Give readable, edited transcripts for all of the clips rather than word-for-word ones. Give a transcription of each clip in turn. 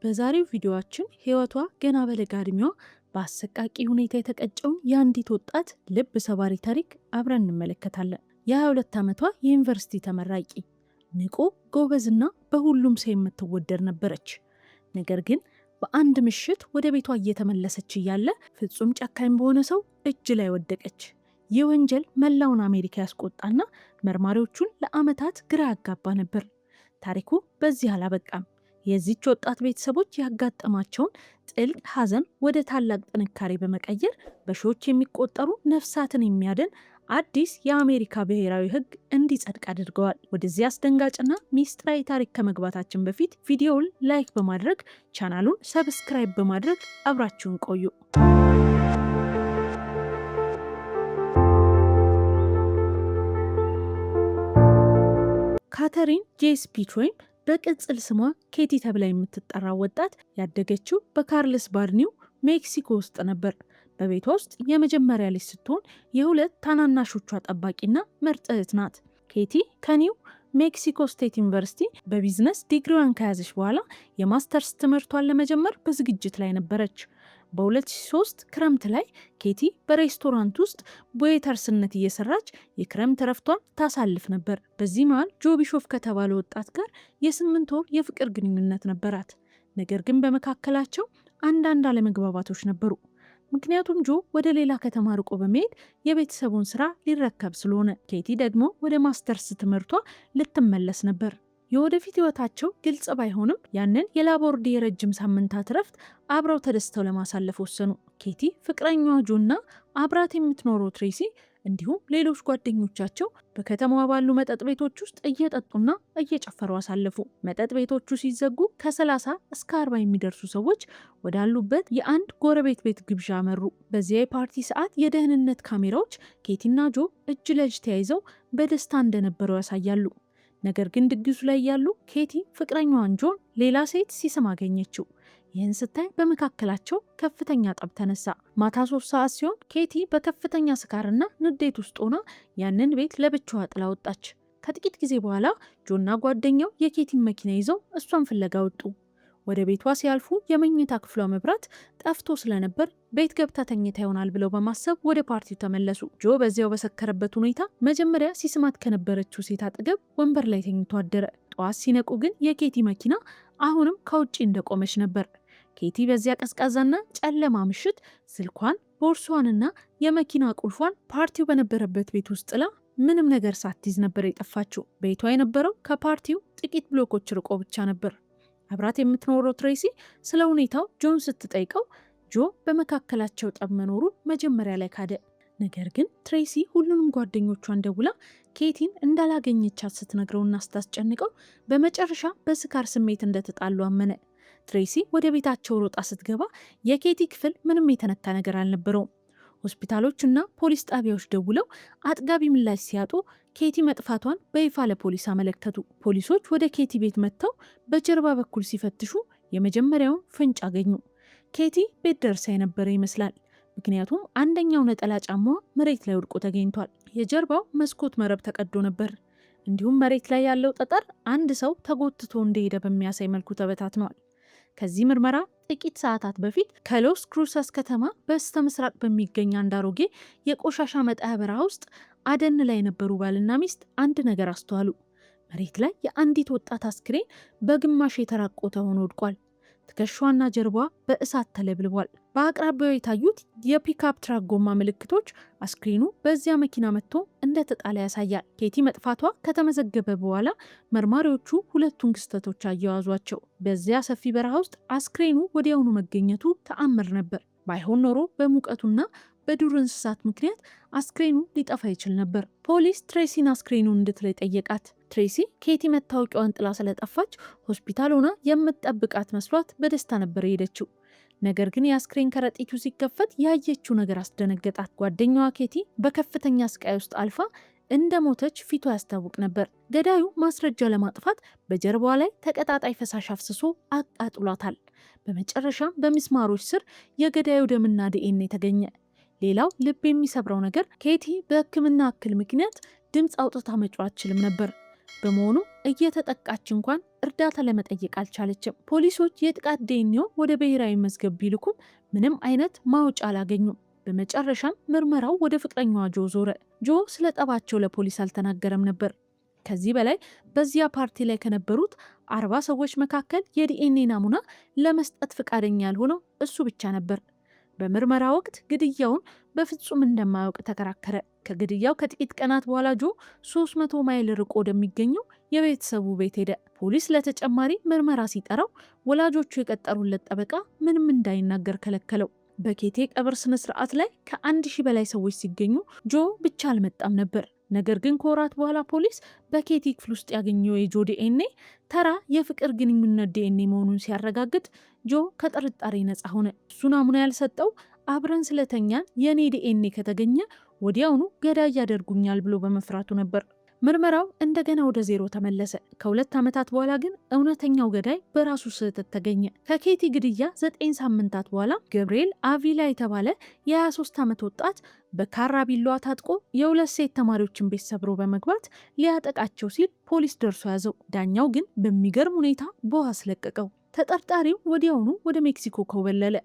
በዛሬው ቪዲዮአችን ህይወቷ ገና በለጋ እድሜዋ በአሰቃቂ ሁኔታ የተቀጨውን የአንዲት ወጣት ልብ ሰባሪ ታሪክ አብረን እንመለከታለን። የ22 ዓመቷ የዩኒቨርሲቲ ተመራቂ ንቁ፣ ጎበዝና በሁሉም ሰው የምትወደድ ነበረች። ነገር ግን በአንድ ምሽት ወደ ቤቷ እየተመለሰች እያለ ፍጹም ጨካኝ በሆነ ሰው እጅ ላይ ወደቀች። ይህ ወንጀል መላውን አሜሪካ ያስቆጣና መርማሪዎቹን ለዓመታት ግራ ያጋባ ነበር። ታሪኩ በዚህ አላበቃም። የዚች ወጣት ቤተሰቦች ያጋጠማቸውን ጥልቅ ሐዘን ወደ ታላቅ ጥንካሬ በመቀየር በሺዎች የሚቆጠሩ ነፍሳትን የሚያድን አዲስ የአሜሪካ ብሔራዊ ሕግ እንዲጸድቅ አድርገዋል። ወደዚህ አስደንጋጭና ሚስጥራዊ ታሪክ ከመግባታችን በፊት ቪዲዮውን ላይክ በማድረግ ቻናሉን ሰብስክራይብ በማድረግ አብራችሁን ቆዩ። ካተሪን ጄ ስፒች ወይም በቅጽል ስሟ ኬቲ ተብላ የምትጠራው ወጣት ያደገችው በካርልስ ባድ ኒው ሜክሲኮ ውስጥ ነበር። በቤቷ ውስጥ የመጀመሪያ ልጅ ስትሆን የሁለት ታናናሾቿ ጠባቂና ምርጥ እህት ናት። ኬቲ ከኒው ሜክሲኮ ስቴት ዩኒቨርሲቲ በቢዝነስ ዲግሪዋን ከያዘች በኋላ የማስተርስ ትምህርቷን ለመጀመር በዝግጅት ላይ ነበረች። በ2003 ክረምት ላይ ኬቲ በሬስቶራንት ውስጥ በዌተርስነት እየሰራች የክረምት ረፍቷን ታሳልፍ ነበር። በዚህ መሃል ጆ ቢሾፍ ከተባለ ወጣት ጋር የ8 ወር የፍቅር ግንኙነት ነበራት። ነገር ግን በመካከላቸው አንዳንድ አለመግባባቶች ነበሩ። ምክንያቱም ጆ ወደ ሌላ ከተማ ርቆ በመሄድ የቤተሰቡን ስራ ሊረከብ ስለሆነ፣ ኬቲ ደግሞ ወደ ማስተርስ ትምህርቷ ልትመለስ ነበር። የወደፊት ህይወታቸው ግልጽ ባይሆንም ያንን የላቦርዲ የረጅም ሳምንታት ረፍት አብረው ተደስተው ለማሳለፍ ወሰኑ። ኬቲ ፍቅረኛዋ ጆ እና አብራት የምትኖረው ትሬሲ እንዲሁም ሌሎች ጓደኞቻቸው በከተማዋ ባሉ መጠጥ ቤቶች ውስጥ እየጠጡና እየጨፈሩ አሳለፉ። መጠጥ ቤቶቹ ሲዘጉ ከ30 እስከ 40 የሚደርሱ ሰዎች ወዳሉበት የአንድ ጎረቤት ቤት ግብዣ አመሩ። በዚያ የፓርቲ ሰዓት የደህንነት ካሜራዎች ኬቲና ጆ እጅ ለእጅ ተያይዘው በደስታ እንደነበረው ያሳያሉ። ነገር ግን ድግሱ ላይ ያሉ ኬቲ ፍቅረኛዋን ጆን ሌላ ሴት ሲስም አገኘችው። ይህን ስታይ በመካከላቸው ከፍተኛ ጠብ ተነሳ። ማታ 3 ሰዓት ሲሆን ኬቲ በከፍተኛ ስካርና ንዴት ውስጥ ሆና ያንን ቤት ለብቻዋ ጥላ ወጣች። ከጥቂት ጊዜ በኋላ ጆና ጓደኛው የኬቲን መኪና ይዘው እሷን ፍለጋ ወጡ። ወደ ቤቷ ሲያልፉ የመኝታ ክፍሏ መብራት ጠፍቶ ስለነበር ቤት ገብታ ተኝታ ይሆናል ብለው በማሰብ ወደ ፓርቲው ተመለሱ። ጆ በዚያው በሰከረበት ሁኔታ መጀመሪያ ሲስማት ከነበረችው ሴት አጠገብ ወንበር ላይ ተኝቶ አደረ። ጠዋት ሲነቁ ግን የኬቲ መኪና አሁንም ከውጭ እንደቆመች ነበር። ኬቲ በዚያ ቀዝቃዛና ጨለማ ምሽት ስልኳን፣ ቦርሷንና የመኪና ቁልፏን ፓርቲው በነበረበት ቤት ውስጥ ጥላ ምንም ነገር ሳትይዝ ነበር የጠፋችው። ቤቷ የነበረው ከፓርቲው ጥቂት ብሎኮች ርቆ ብቻ ነበር። አብራት የምትኖረው ትሬሲ ስለ ሁኔታው ጆን ስትጠይቀው ጆ በመካከላቸው ጠብ መኖሩን መጀመሪያ ላይ ካደ። ነገር ግን ትሬሲ ሁሉንም ጓደኞቿን ደውላ ኬቲን እንዳላገኘቻት ስትነግረውና ስታስጨንቀው በመጨረሻ በስካር ስሜት እንደተጣሉ አመነ። ትሬሲ ወደ ቤታቸው ሮጣ ስትገባ የኬቲ ክፍል ምንም የተነካ ነገር አልነበረውም። ሆስፒታሎችና ፖሊስ ጣቢያዎች ደውለው አጥጋቢ ምላሽ ሲያጡ ኬቲ መጥፋቷን በይፋ ለፖሊስ አመለከቱ። ፖሊሶች ወደ ኬቲ ቤት መጥተው በጀርባ በኩል ሲፈትሹ የመጀመሪያውን ፍንጭ አገኙ። ኬቲ ቤት ደርሳ የነበረ ይመስላል። ምክንያቱም አንደኛው ነጠላ ጫማዋ መሬት ላይ ወድቆ ተገኝቷል። የጀርባው መስኮት መረብ ተቀዶ ነበር። እንዲሁም መሬት ላይ ያለው ጠጠር አንድ ሰው ተጎትቶ እንደሄደ በሚያሳይ መልኩ ተበታትኗል። ከዚህ ምርመራ ጥቂት ሰዓታት በፊት ከሎስ ክሩሰስ ከተማ በስተ ምስራቅ በሚገኝ አንድ አሮጌ የቆሻሻ መጣያ በረሃ ውስጥ አደን ላይ የነበሩ ባልና ሚስት አንድ ነገር አስተዋሉ። መሬት ላይ የአንዲት ወጣት አስክሬን በግማሽ የተራቆተ ሆኖ ወድቋል። ትከሻዋና ጀርባዋ በእሳት ተለብልቧል። በአቅራቢያው የታዩት የፒክአፕ ትራክ ጎማ ምልክቶች አስክሬኑ በዚያ መኪና መጥቶ እንደተጣለ ያሳያል። ኬቲ መጥፋቷ ከተመዘገበ በኋላ መርማሪዎቹ ሁለቱን ክስተቶች አያያዟቸው። በዚያ ሰፊ በረሃ ውስጥ አስክሬኑ ወዲያውኑ መገኘቱ ተአምር ነበር። ባይሆን ኖሮ በሙቀቱና በዱር እንስሳት ምክንያት አስክሬኑ ሊጠፋ ይችል ነበር። ፖሊስ ትሬሲን አስክሬኑን እንድትለይ ጠየቃት። ትሬሲ ኬቲ መታወቂያዋን ጥላ ስለጠፋች ሆስፒታል ሆና የምትጠብቃት መስሏት በደስታ ነበር የሄደችው። ነገር ግን የአስክሬን ከረጢቱ ሲከፈት ያየችው ነገር አስደነገጣት። ጓደኛዋ ኬቲ በከፍተኛ ስቃይ ውስጥ አልፋ እንደ ሞተች ፊቷ ያስታውቅ ነበር። ገዳዩ ማስረጃ ለማጥፋት በጀርባዋ ላይ ተቀጣጣይ ፈሳሽ አፍስሶ አቃጥሏታል። በመጨረሻም በሚስማሮች ስር የገዳዩ ደምና ዲኤንኤ ተገኘ። ሌላው ልብ የሚሰብረው ነገር ኬቲ በሕክምና እክል ምክንያት ድምፅ አውጥታ መጮህ አትችልም ነበር። በመሆኑ እየተጠቃች እንኳን እርዳታ ለመጠየቅ አልቻለችም። ፖሊሶች የጥቃት ዲኤንኤውን ወደ ብሔራዊ መዝገብ ቢልኩም ምንም አይነት ማውጫ አላገኙም። በመጨረሻም ምርመራው ወደ ፍቅረኛዋ ጆ ዞረ። ጆ ስለ ጠባቸው ለፖሊስ አልተናገረም ነበር። ከዚህ በላይ በዚያ ፓርቲ ላይ ከነበሩት 40 ሰዎች መካከል የዲኤንኤ ናሙና ለመስጠት ፈቃደኛ ያልሆነው እሱ ብቻ ነበር። በምርመራ ወቅት ግድያውን በፍጹም እንደማያውቅ ተከራከረ። ከግድያው ከጥቂት ቀናት በኋላ ጆ 300 ማይል ርቆ ወደሚገኘው የቤተሰቡ ቤት ሄደ። ፖሊስ ለተጨማሪ ምርመራ ሲጠራው ወላጆቹ የቀጠሩለት ጠበቃ ምንም እንዳይናገር ከለከለው። በኬቲ ቀብር ስነ ስርዓት ላይ ከ1000 በላይ ሰዎች ሲገኙ ጆ ብቻ አልመጣም ነበር። ነገር ግን ከወራት በኋላ ፖሊስ በኬቲ ክፍል ውስጥ ያገኘው የጆ ዲኤንኤ ተራ የፍቅር ግንኙነት ዲኤንኤ መሆኑን ሲያረጋግጥ ጆ ከጥርጣሬ ነፃ ሆነ። እሱ ናሙና ያልሰጠው አብረን ስለተኛን የኔ ዲኤንኤ ከተገኘ ወዲያውኑ ገዳይ ያደርጉኛል ብሎ በመፍራቱ ነበር። ምርመራው እንደገና ወደ ዜሮ ተመለሰ። ከ2 ዓመታት በኋላ ግን እውነተኛው ገዳይ በራሱ ስህተት ተገኘ። ከኬቲ ግድያ 9 ሳምንታት በኋላ ገብርኤል አቪላ የተባለ የ23 ዓመት ወጣት በካራ ቢላዋ ታጥቆ የ2 ሴት ተማሪዎችን ቤት ሰብሮ በመግባት ሊያጠቃቸው ሲል ፖሊስ ደርሶ ያዘው። ዳኛው ግን በሚገርም ሁኔታ በዋስ ለቀቀው። ተጠርጣሪው ወዲያውኑ ወደ ሜክሲኮ ኮበለለ።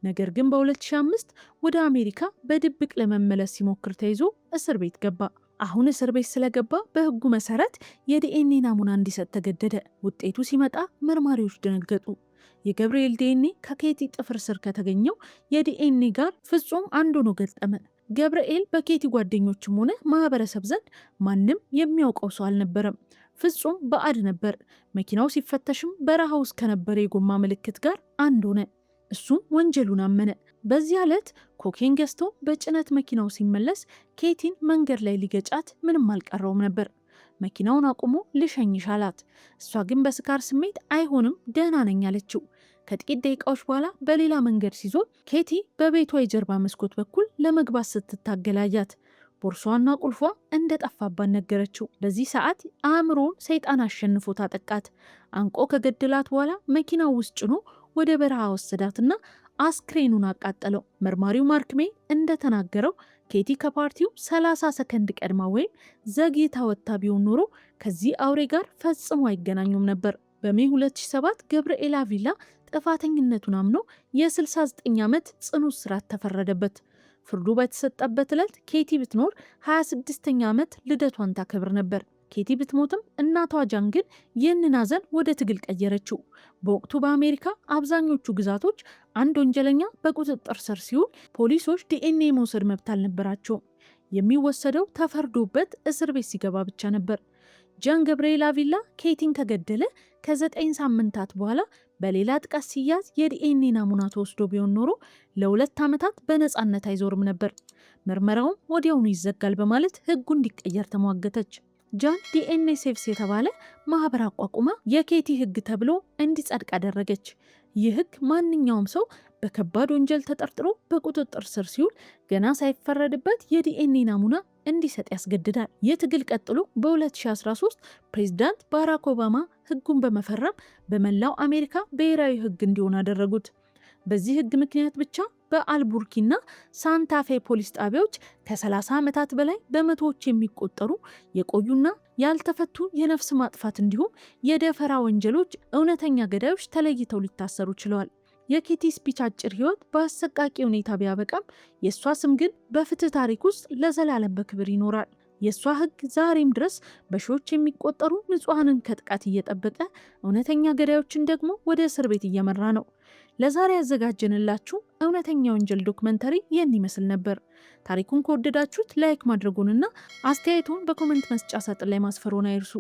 ነገር ግን በ2005 ወደ አሜሪካ በድብቅ ለመመለስ ሲሞክር ተይዞ እስር ቤት ገባ። አሁን እስር ቤት ስለገባ በሕጉ መሰረት የዲኤንኤ ናሙና እንዲሰጥ ተገደደ። ውጤቱ ሲመጣ መርማሪዎች ደነገጡ። የገብርኤል ዲኤንኤ ከኬቲ ጥፍር ስር ከተገኘው የዲኤንኤ ጋር ፍጹም አንድ ሆኖ ገጠመ። ገብርኤል በኬቲ ጓደኞችም ሆነ ማህበረሰብ ዘንድ ማንም የሚያውቀው ሰው አልነበረም። ፍጹም ባዕድ ነበር። መኪናው ሲፈተሽም በረሃ ውስጥ ከነበረ የጎማ ምልክት ጋር አንድ ሆነ። እሱም ወንጀሉን አመነ። በዚህ ዕለት ኮኬን ገዝቶ በጭነት መኪናው ሲመለስ ኬቲን መንገድ ላይ ሊገጫት ምንም አልቀረውም ነበር። መኪናውን አቁሞ ልሸኝሽ አላት። እሷ ግን በስካር ስሜት አይሆንም ደህና ነኝ አለችው። ከጥቂት ደቂቃዎች በኋላ በሌላ መንገድ ሲዞር ኬቲ በቤቷ የጀርባ መስኮት በኩል ለመግባት ስትታገላያት ቦርሷና ቁልፏ እንደጠፋባት ነገረችው። በዚህ ሰዓት አእምሮውን ሰይጣን አሸንፎ ታጠቃት። አንቆ ከገደላት በኋላ መኪናው ውስጥ ጭኖ ወደ በረሃ ወሰዳትና አስክሬኑን አቃጠለው። መርማሪው ማርክ ሜይ እንደተናገረው ኬቲ ከፓርቲው 30 ሰከንድ ቀድማ ወይም ዘግይታ ወጥታ ቢሆን ኖሮ ከዚህ አውሬ ጋር ፈጽሞ አይገናኙም ነበር። በሜይ 2007 ገብርኤል አቪላ ጥፋተኝነቱን አምኖ የ69 ዓመት ጽኑ እስራት ተፈረደበት። ፍርዱ በተሰጠበት ዕለት ኬቲ ብትኖር 26ኛ ዓመት ልደቷን ታከብር ነበር። ኬቲ ብትሞትም እናቷ ጃን ግን ይህንን ሐዘን ወደ ትግል ቀየረችው። በወቅቱ በአሜሪካ አብዛኞቹ ግዛቶች አንድ ወንጀለኛ በቁጥጥር ስር ሲውል ፖሊሶች ዲኤንኤ መውሰድ መብት አልነበራቸውም። የሚወሰደው ተፈርዶበት እስር ቤት ሲገባ ብቻ ነበር። ጃን ገብርኤል አቪላ ኬቲን ከገደለ ከ9 ሳምንታት በኋላ በሌላ ጥቃት ሲያዝ የዲኤንኤ ናሙና ተወስዶ ቢሆን ኖሮ ለ2 ዓመታት በነፃነት አይዞርም ነበር። ምርመራውም ወዲያውኑ ይዘጋል በማለት ሕጉ እንዲቀየር ተሟገተች። ጃን ዲኤንኤ ሴቭስ የተባለ ማህበር አቋቁማ የኬቲ ሕግ ተብሎ እንዲጸድቅ አደረገች። ይህ ሕግ ማንኛውም ሰው በከባድ ወንጀል ተጠርጥሮ በቁጥጥር ስር ሲውል ገና ሳይፈረድበት የዲኤንኤ ናሙና እንዲሰጥ ያስገድዳል። ይህ ትግል ቀጥሎ በ2013 ፕሬዝዳንት ባራክ ኦባማ ሕጉን በመፈረም በመላው አሜሪካ ብሔራዊ ሕግ እንዲሆን አደረጉት። በዚህ ሕግ ምክንያት ብቻ በአልቡርኪና ሳንታፌ ፖሊስ ጣቢያዎች ከ30 ዓመታት በላይ በመቶዎች የሚቆጠሩ የቆዩና ያልተፈቱ የነፍስ ማጥፋት እንዲሁም የደፈራ ወንጀሎች እውነተኛ ገዳዮች ተለይተው ሊታሰሩ ችለዋል። የኬቲ ስፒች አጭር ህይወት በአሰቃቂ ሁኔታ ቢያበቃም የእሷ ስም ግን በፍትህ ታሪክ ውስጥ ለዘላለም በክብር ይኖራል። የእሷ ሕግ ዛሬም ድረስ በሺዎች የሚቆጠሩ ንጹሐንን ከጥቃት እየጠበቀ እውነተኛ ገዳዮችን ደግሞ ወደ እስር ቤት እየመራ ነው። ለዛሬ ያዘጋጀንላችሁ እውነተኛ ወንጀል ዶክመንተሪ ይህን ይመስል ነበር። ታሪኩን ከወደዳችሁት ላይክ ማድረጉንና አስተያየቱን በኮመንት መስጫ ሳጥን ላይ ማስፈሩን አይርሱ።